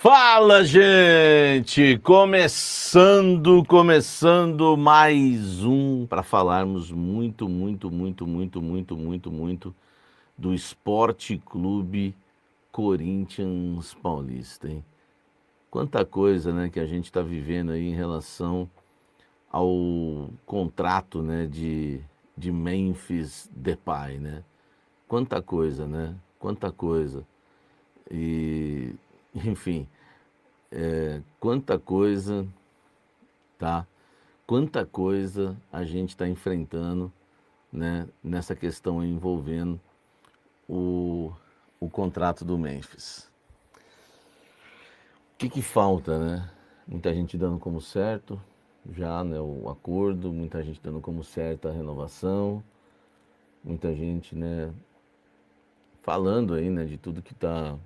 Fala, gente! Começando mais um para falarmos muito do Esporte Clube Corinthians Paulista, hein? Quanta coisa, né, que a gente está vivendo aí em relação ao contrato, né, de Memphis Depay, né? Quanta coisa, né? Quanta coisa. E, enfim, quanta coisa, tá? Quanta coisa a gente está enfrentando, né, nessa questão aí envolvendo o, o contrato do Memphis. O que que falta, né? Muita gente dando como certo já, né, o acordo, muita gente dando como certa a renovação, muita gente, né, falando aí, né, de tudo que tá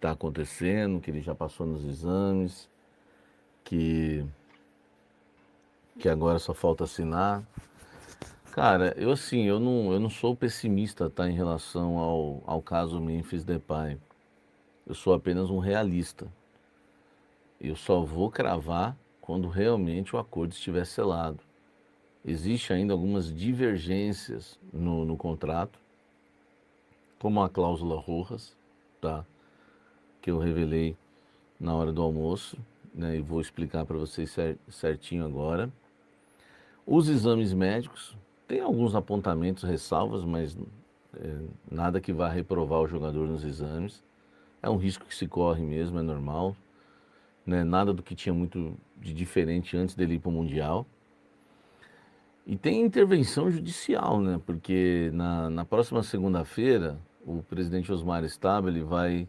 acontecendo, que ele já passou nos exames, que que agora só falta assinar. Cara, eu assim, eu não sou pessimista, tá, em relação ao caso Memphis Depay. Eu sou apenas um realista. Eu só vou cravar quando realmente o acordo estiver selado. Existe ainda algumas divergências no contrato, como a cláusula Rojas, tá, que eu revelei na hora do almoço, né, e vou explicar para vocês certinho agora. Os exames médicos, tem alguns apontamentos, ressalvas, mas nada que vá reprovar o jogador nos exames. É um risco que se corre mesmo, é normal, né? Nada do que tinha muito de diferente antes dele ir para o Mundial. E tem intervenção judicial, né? Porque na próxima segunda-feira, o presidente Osmar Stabile vai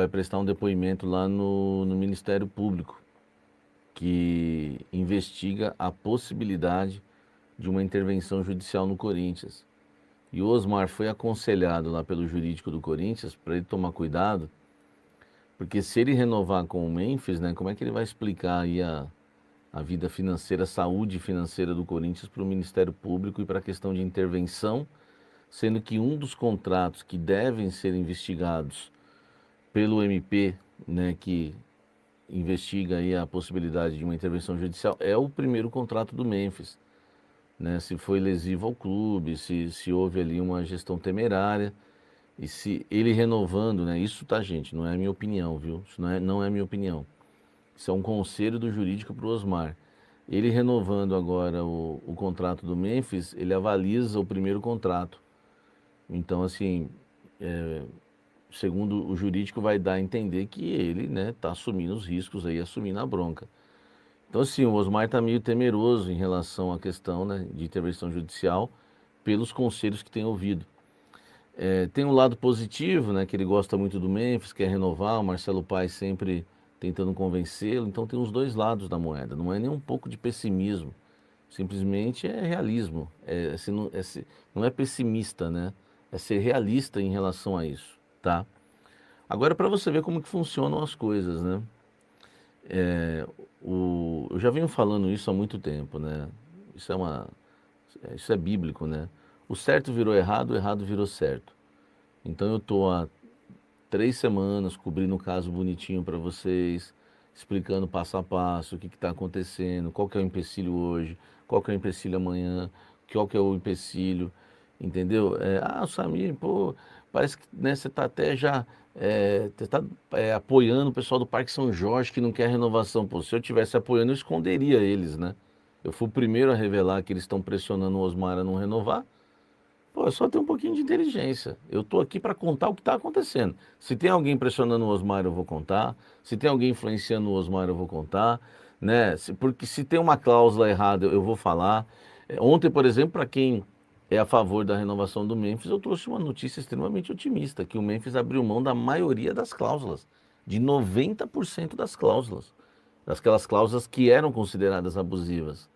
prestar um depoimento lá no Ministério Público, que investiga a possibilidade de uma intervenção judicial no Corinthians. E o Osmar foi aconselhado lá pelo jurídico do Corinthians para ele tomar cuidado, porque se ele renovar com o Memphis, né, como é que ele vai explicar aí a vida financeira, a saúde financeira do Corinthians para o Ministério Público e para a questão de intervenção, sendo que um dos contratos que devem ser investigados pelo MP, né, que investiga aí a possibilidade de uma intervenção judicial, é o primeiro contrato do Memphis, né? Se foi lesivo ao clube, se houve ali uma gestão temerária e se ele renovando, né? Isso, tá, gente, não é a minha opinião, viu? Isso não é a minha opinião. Isso é um conselho do jurídico para o Osmar. Ele renovando agora o contrato do Memphis, ele avaliza o primeiro contrato. Então, assim, segundo o jurídico, vai dar a entender que ele, né, está assumindo os riscos aí, assumindo a bronca. Então, assim, o Osmar está meio temeroso em relação à questão, né, de intervenção judicial pelos conselhos que tem ouvido. Tem um lado positivo, né, que ele gosta muito do Memphis, quer renovar, o Marcelo Paes sempre tentando convencê-lo. Então, tem os dois lados da moeda. Não é nem um pouco de pessimismo, simplesmente é realismo. Não é pessimista, né? É ser realista em relação a isso, tá? Agora, para você ver como que funcionam as coisas, né? É, eu já venho falando isso há muito tempo, né? Isso é bíblico, né? O certo virou errado, o errado virou certo. Então eu estou há 3 semanas cobrindo o caso bonitinho para vocês, explicando passo a passo o que está acontecendo, qual que é o empecilho hoje, qual que é o empecilho amanhã, qual que é o empecilho, entendeu? Samir, pô, parece que, né, você está até já apoiando o pessoal do Parque São Jorge que não quer renovação. Pô, se eu estivesse apoiando, eu esconderia eles, né? Eu fui o primeiro a revelar que eles estão pressionando o Osmar a não renovar. Pô, é só ter um pouquinho de inteligência. Eu estou aqui para contar o que está acontecendo. Se tem alguém pressionando o Osmar, eu vou contar. Se tem alguém influenciando o Osmar, eu vou contar, né? Porque se tem uma cláusula errada, eu vou falar. Ontem, por exemplo, para quem é a favor da renovação do Memphis, eu trouxe uma notícia extremamente otimista, que o Memphis abriu mão da maioria das cláusulas, de 90% das cláusulas, daquelas cláusulas que eram consideradas abusivas.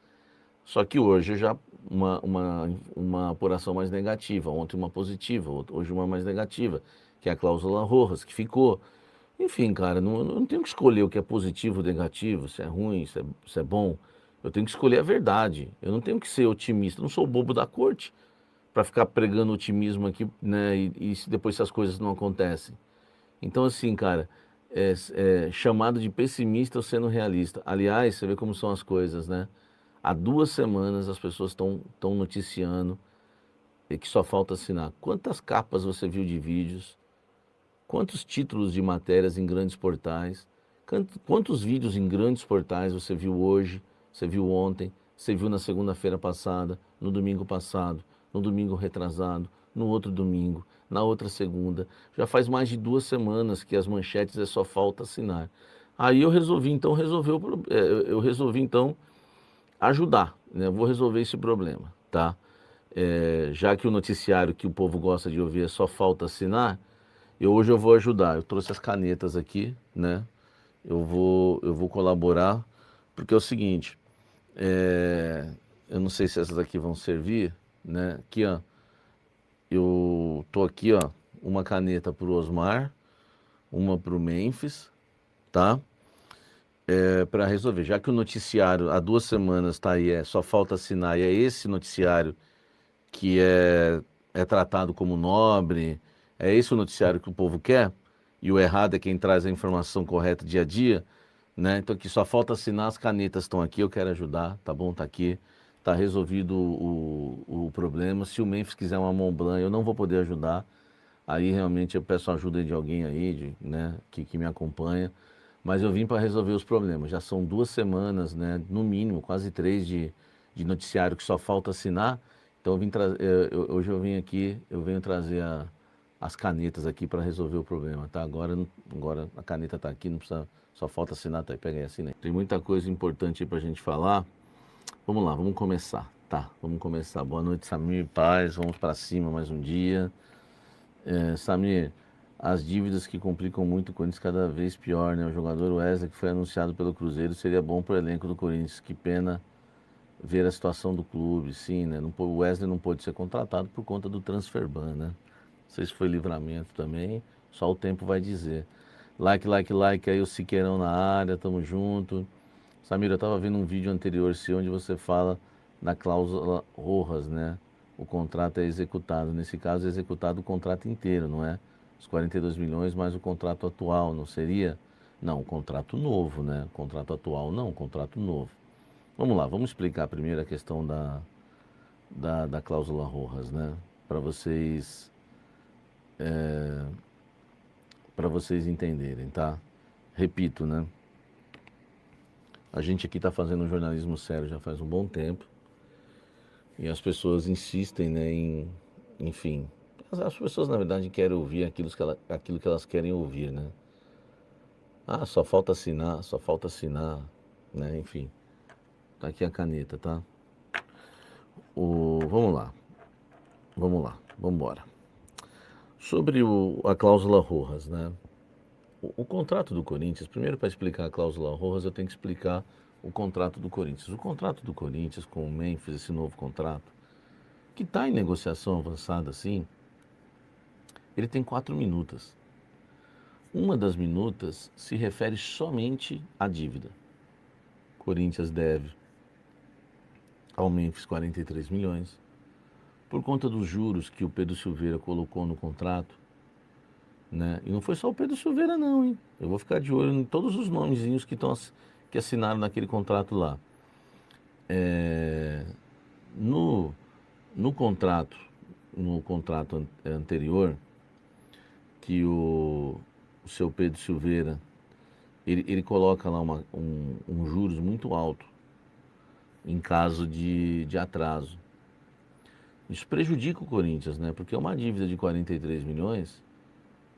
Só que hoje já uma apuração mais negativa, ontem uma positiva, hoje uma mais negativa, que é a cláusula Rojas, que ficou. Enfim, cara, eu não tenho que escolher o que é positivo ou negativo, se é ruim, se é bom. Eu tenho que escolher a verdade. Eu não tenho que ser otimista, eu não sou o bobo da corte para ficar pregando otimismo aqui, né? Depois se as coisas não acontecem. Então, assim, cara, chamado de pessimista ou sendo realista. Aliás, você vê como são as coisas, né? Há 2 semanas as pessoas estão noticiando e que só falta assinar. Quantas capas você viu de vídeos? Quantos títulos de matérias em grandes portais? Quantos vídeos em grandes portais você viu hoje? Você viu ontem? Você viu na segunda-feira passada? No domingo passado? No domingo retrasado? No outro domingo? Na outra segunda? Já faz mais de 2 semanas que as manchetes é só falta assinar. Aí eu resolvi então eu resolvi então ajudar, né? Eu vou resolver esse problema, tá? Já que o noticiário que o povo gosta de ouvir é só falta assinar, hoje eu vou ajudar. Eu trouxe as canetas aqui, né? Eu vou colaborar, porque é o seguinte, eu não sei se essas aqui vão servir, né? Aqui, ó, eu tô aqui, ó, uma caneta pro Osmar, uma pro Memphis, tá? Para resolver. Já que o noticiário há 2 semanas está aí, só falta assinar, e é esse noticiário que é tratado como nobre, é esse o noticiário que o povo quer, e o errado é quem traz a informação correta dia a dia, né? Então aqui só falta assinar, as canetas estão aqui, eu quero ajudar, tá bom? Tá aqui, tá resolvido o problema. Se o Memphis quiser uma Mont Blanc, eu não vou poder ajudar. Aí realmente eu peço ajuda de alguém aí, né, que me acompanha. Mas eu vim para resolver os problemas. Já são 2 semanas, né, no mínimo, quase 3 de noticiário que só falta assinar. Então hoje eu vim aqui, eu venho trazer as canetas aqui para resolver o problema, tá? Agora a caneta está aqui, não precisa, só falta assinar, tá aí, pega aí, assina aí. Tem muita coisa importante aí para a gente falar. Vamos lá, vamos começar, tá? Vamos começar. Boa noite, Samir, paz, vamos para cima mais um dia. Samir, as dívidas que complicam muito o Corinthians cada vez pior, né? O jogador Wesley, que foi anunciado pelo Cruzeiro, seria bom para o elenco do Corinthians. Que pena ver a situação do clube, sim, né? O Wesley não pôde ser contratado por conta do transfer ban, né? Não sei se foi livramento também, só o tempo vai dizer. Like, aí o Siqueirão na área, tamo junto. Samir, eu tava vendo um vídeo anterior seu onde você fala da cláusula Rojas, né? O contrato é executado. Nesse caso, é executado o contrato inteiro, não é? Os 42 milhões mais o contrato atual, não seria? Não, o contrato novo, né? O contrato atual não, o contrato novo. Vamos lá, vamos explicar primeiro a questão da cláusula Rojas, né? Para vocês, para vocês entenderem, tá? Repito, né? A gente aqui está fazendo um jornalismo sério já faz um bom tempo. E as pessoas insistem, né, enfim, as pessoas na verdade querem ouvir aquilo que elas querem ouvir, né? Ah, só falta assinar, né? Enfim, tá aqui a caneta, tá? Vamos lá, vamos embora. Sobre a cláusula Rojas, né? O contrato do Corinthians, primeiro para explicar a cláusula Rojas, eu tenho que explicar o contrato do Corinthians. O contrato do Corinthians com o Memphis, esse novo contrato, que está em negociação avançada, assim, ele tem 4 minutas. Uma das minutas se refere somente à dívida. Corinthians deve ao Memphis 43 milhões. Por conta dos juros que o Pedro Silveira colocou no contrato, né? E não foi só o Pedro Silveira não, hein? Eu vou ficar de olho em todos os nomezinhos que assinaram naquele contrato lá. É, no, no contrato, anterior, que o seu Pedro Silveira ele coloca lá um juros muito alto em caso de atraso. Isso prejudica o Corinthians, né? Porque uma dívida de 43 milhões,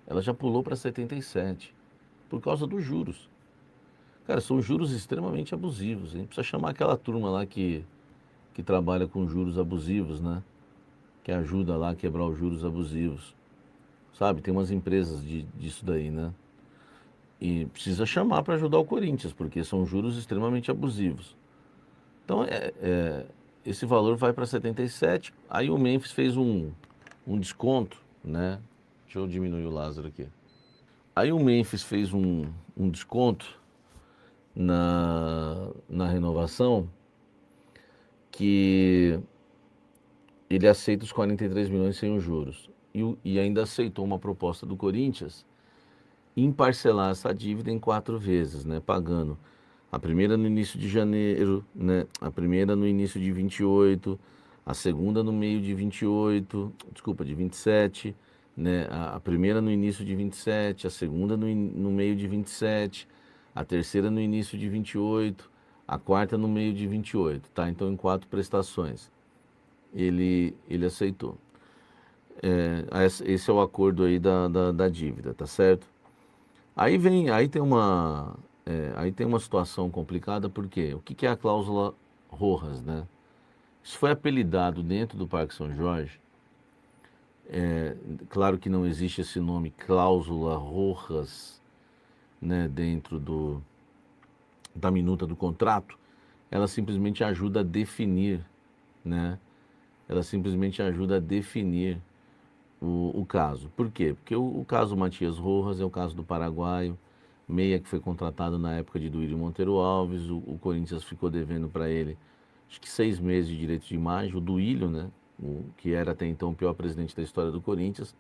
ela já pulou para 77 por causa dos juros. Cara, são juros extremamente abusivos, hein? Precisa chamar aquela turma lá que trabalha com juros abusivos, né? Que ajuda lá a quebrar os juros abusivos. Sabe? Tem umas empresas disso daí, né? E precisa chamar para ajudar o Corinthians, porque são juros extremamente abusivos. Então, esse valor vai para 77. Aí o Memphis fez um desconto, né? Deixa eu diminuir o Lázaro aqui. Aí o Memphis fez um desconto na renovação que ele aceita os 43 milhões sem os juros. E ainda aceitou uma proposta do Corinthians em parcelar essa dívida em 4 vezes, né? Pagando a primeira no início de janeiro, né? A primeira no início de 28, a segunda no meio de 28, desculpa, de 27, né? A primeira no início de 27, a segunda no meio de 27, a terceira no início de 28, a quarta no meio de 28, tá? Então em 4 prestações. Ele aceitou. Esse é o acordo aí da dívida, tá certo? Aí tem uma situação complicada, porque o que que é a cláusula Rojas, né? Isso foi apelidado dentro do Parque São Jorge. Claro que não existe esse nome cláusula Rojas, né, dentro da minuta do contrato. Ela simplesmente ajuda a definir, né? Ela simplesmente ajuda a definir o caso. Por quê? Porque o caso Matias Rojas é o caso do paraguaio, meia que foi contratado na época de Duílio Monteiro Alves, o Corinthians ficou devendo para ele, acho que 6 meses de direito de imagem, o Duílio, né, que era até então o pior presidente da história do Corinthians,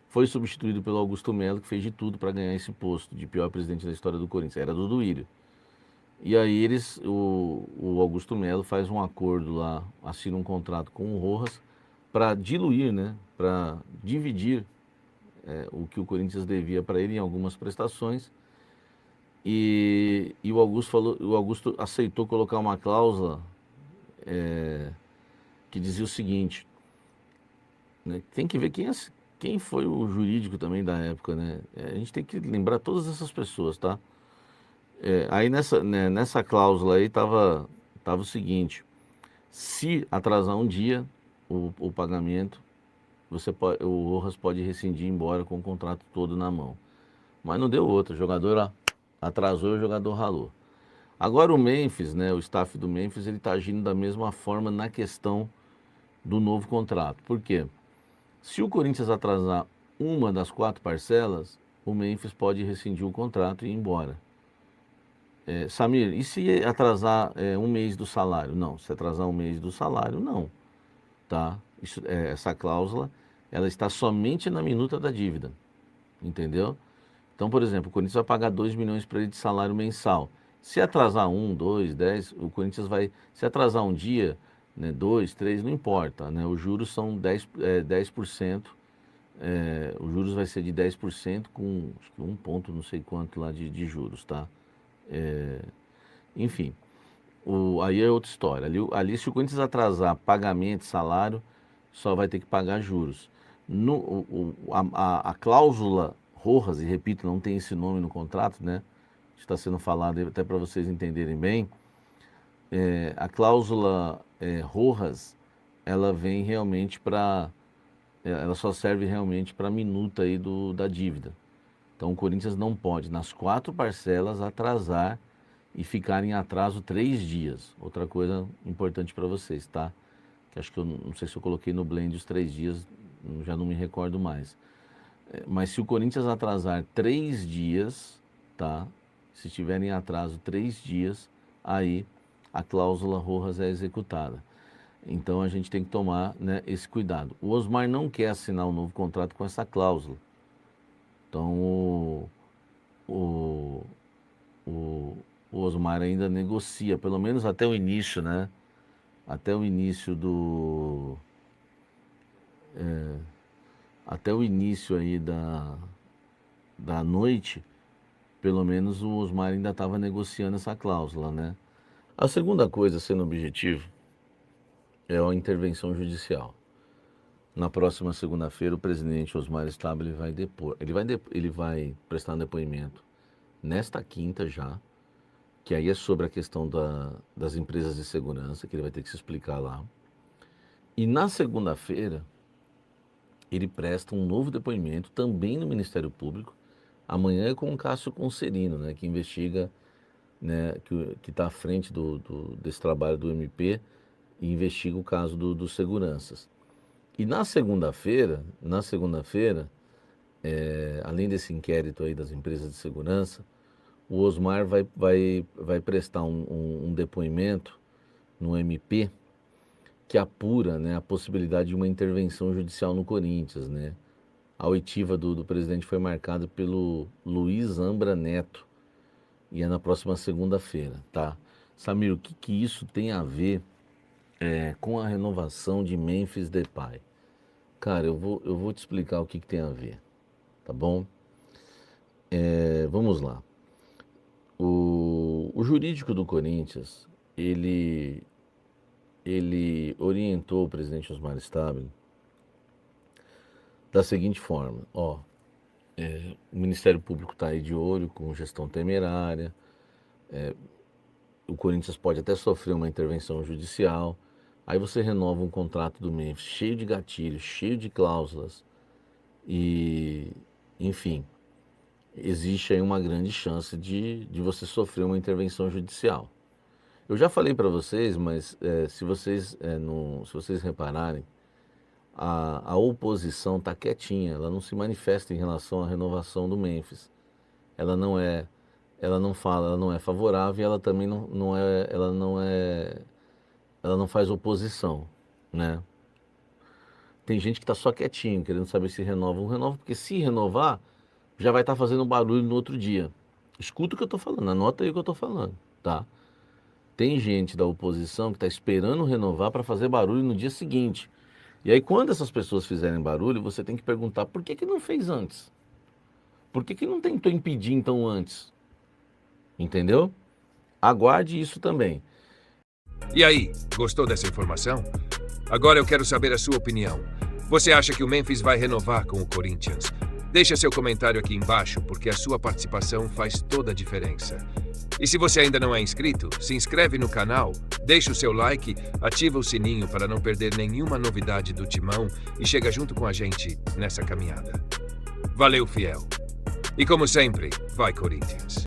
foi substituído pelo Augusto Melo, que fez de tudo para ganhar esse posto de pior presidente da história do Corinthians, era do Duílio. E aí o Augusto Melo faz um acordo lá, assina um contrato com o Rojas para diluir, né, para dividir o que o Corinthians devia para ele em algumas prestações. E o Augusto aceitou colocar uma cláusula que dizia o seguinte, né, tem que ver quem foi o jurídico também da época, né? A gente tem que lembrar todas essas pessoas, tá? Aí nessa cláusula aí tava o seguinte: se atrasar um dia o pagamento, o Rojas pode rescindir e ir embora com o contrato todo na mão. Mas não deu outra, o jogador atrasou e o jogador ralou. Agora o Memphis, né, o staff do Memphis, ele está agindo da mesma forma na questão do novo contrato. Por quê? Se o Corinthians atrasar uma das 4 parcelas, o Memphis pode rescindir o contrato e ir embora. Samir, e se atrasar um mês do salário? Não, se atrasar um mês do salário, não, tá? Essa cláusula, ela está somente na minuta da dívida, entendeu? Então, por exemplo, o Corinthians vai pagar 2 milhões para ele de salário mensal. Se atrasar 1, 2, 10, o Corinthians vai. Se atrasar um dia, né, 2, 3, não importa, né? Os juros são 10%. Os juros vai ser de 10% com acho que um ponto não sei quanto lá de juros, tá? Enfim, aí é outra história. Ali, se o Corinthians atrasar pagamento, salário, só vai ter que pagar juros. A cláusula Rojas, e repito, não tem esse nome no contrato, né? Está sendo falado até para vocês entenderem bem. A cláusula Rojas, ela vem realmente para. Ela só serve realmente para a minuta aí da dívida. Então o Corinthians não pode, nas 4 parcelas, atrasar e ficar em atraso 3 dias. Outra coisa importante para vocês, tá? Que acho que eu não sei se eu coloquei no blend os 3 dias, já não me recordo mais. Mas se o Corinthians atrasar 3 dias, tá? Se estiver em atraso 3 dias, aí a cláusula Rojas é executada. Então a gente tem que tomar, né, esse cuidado. O Osmar não quer assinar um novo contrato com essa cláusula. Então o, o, o Osmar ainda negocia, pelo menos até o início, né? Até o início até o início aí da noite, pelo menos o Osmar ainda estava negociando essa cláusula, né? A segunda coisa, sendo objetivo, é a intervenção judicial. Na próxima segunda-feira, o presidente Osmar Stabile vai depor. Ele vai prestar um depoimento nesta quinta já, que aí é sobre a questão das empresas de segurança, que ele vai ter que se explicar lá. E na segunda-feira, ele presta um novo depoimento também no Ministério Público. Amanhã é com o Cássio Concerino, né, que investiga, né, que está à frente desse trabalho do MP e investiga o caso dos seguranças. E na segunda-feira, além desse inquérito aí das empresas de segurança, o Osmar vai prestar um depoimento no MP que apura, né, a possibilidade de uma intervenção judicial no Corinthians, né? A oitiva do presidente foi marcada pelo Luiz Ambra Neto e é na próxima segunda-feira, tá? Samir, o que que isso tem a ver com a renovação de Memphis Depay? Cara, eu vou te explicar o que que tem a ver, tá bom? Vamos lá. O jurídico do Corinthians, ele orientou o presidente Osmar Stabile da seguinte forma: ó, o Ministério Público está aí de olho com gestão temerária, o Corinthians pode até sofrer uma intervenção judicial, aí você renova um contrato do Memphis cheio de gatilhos, cheio de cláusulas e, enfim, existe aí uma grande chance de você sofrer uma intervenção judicial. Eu já falei para vocês, mas se vocês repararem, a oposição está quietinha, ela não se manifesta em relação à renovação do Memphis. Ela não fala, ela não é favorável e ela também ela não faz oposição, né? Tem gente que está só quietinho, querendo saber se renova ou não renova, porque se renovar, já vai estar fazendo barulho no outro dia. Escuta o que eu estou falando, anota aí o que eu estou falando, tá? Tem gente da oposição que está esperando renovar para fazer barulho no dia seguinte. E aí, quando essas pessoas fizerem barulho, você tem que perguntar por que não fez antes? Por que não tentou impedir então antes? Entendeu? Aguarde isso também. E aí, gostou dessa informação? Agora eu quero saber a sua opinião. Você acha que o Memphis vai renovar com o Corinthians? Deixa seu comentário aqui embaixo, porque a sua participação faz toda a diferença. E se você ainda não é inscrito, se inscreve no canal, deixa o seu like, ativa o sininho para não perder nenhuma novidade do Timão e chega junto com a gente nessa caminhada. Valeu, fiel! E como sempre, vai Corinthians!